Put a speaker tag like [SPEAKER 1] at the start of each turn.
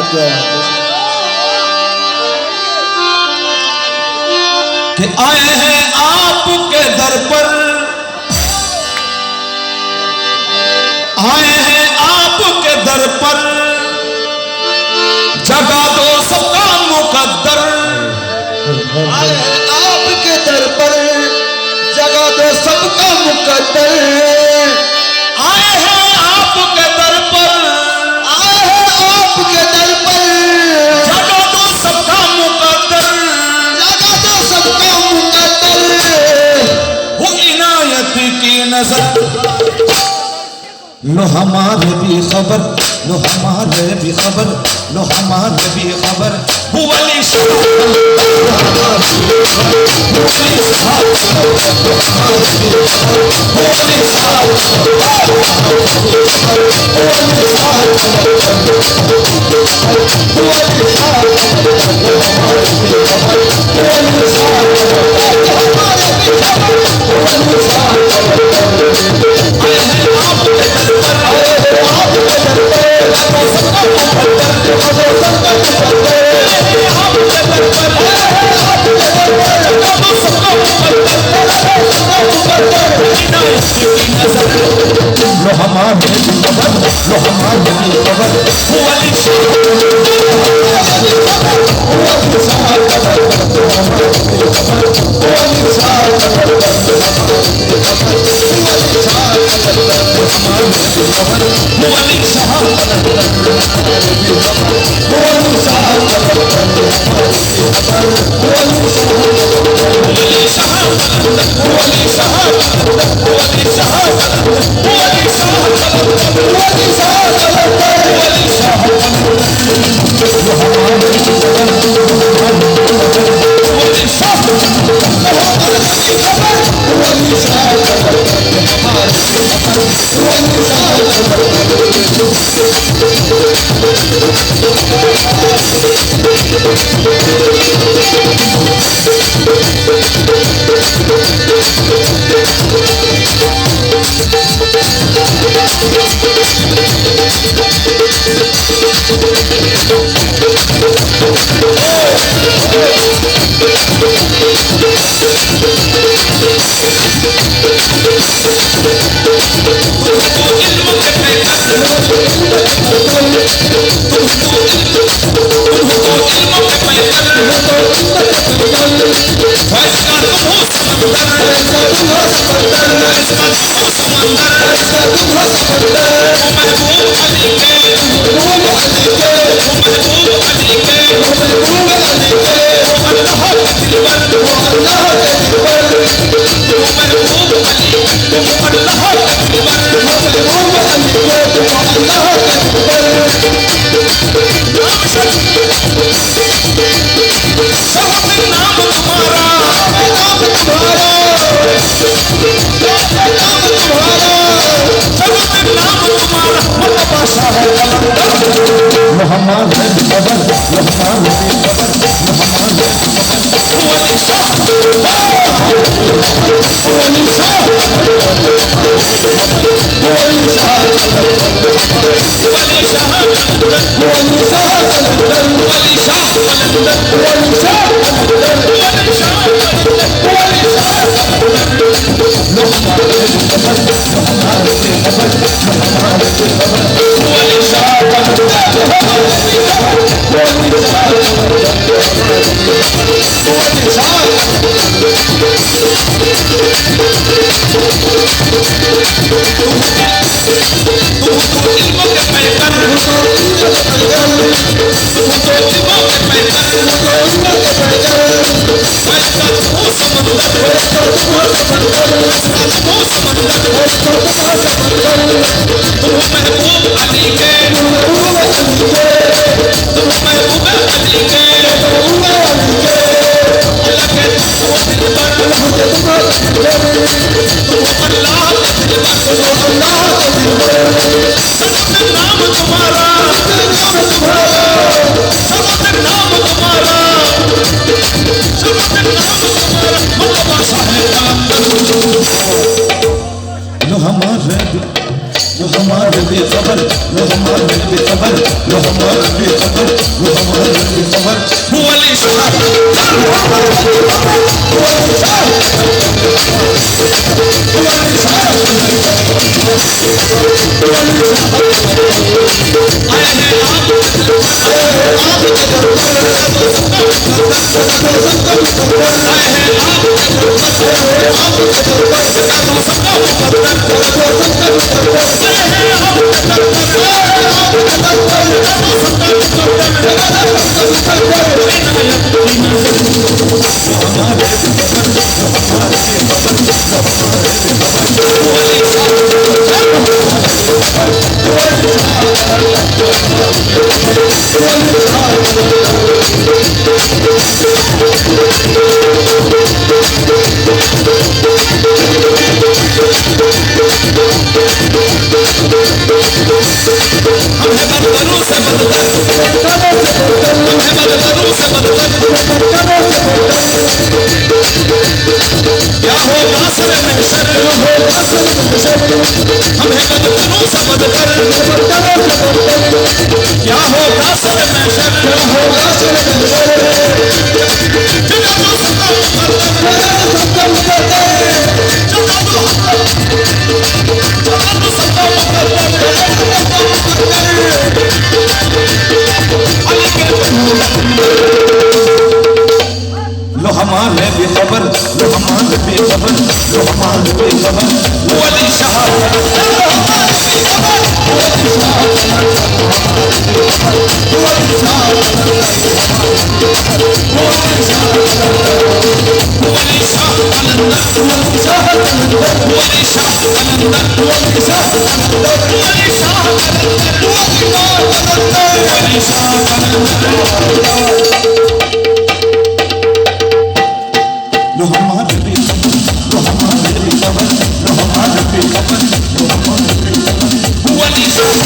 [SPEAKER 1] क्या बात है।
[SPEAKER 2] कि आए हैं आपके दर पर, आए हैं आपके दर पर, जगा दो सबका मुकद्दर।
[SPEAKER 1] आए हैं आपके दर पर, जगा दो सबका मुकद्दर।
[SPEAKER 2] आए हैं आपके दर पर,
[SPEAKER 1] आए हैं आपके दर पर,
[SPEAKER 2] जगा दो सबका मुकद्दर।
[SPEAKER 1] जगा दो सबका मुकद्दर।
[SPEAKER 2] वो इनायत की नजर, लो हमारे भी खबर, लो हमारे भी खबर, लो हमारे भी खबर। वली लो हमारे भी खबर, लो हमारे भी खबर। वली लो हमारे बेखबर, लो हमारे बेखबर लो हमारे बेखबर लो हमारे बेखबर हुआ अली शाह हमारे बेखबर लो हमारे बेखबर लो हमारे बेखबर हुआ अली शाह लो हमारे बेखबर लो हमारे बेखबर लो हमारे बेखबर लो हमारे बेखबर हुआ अली शाह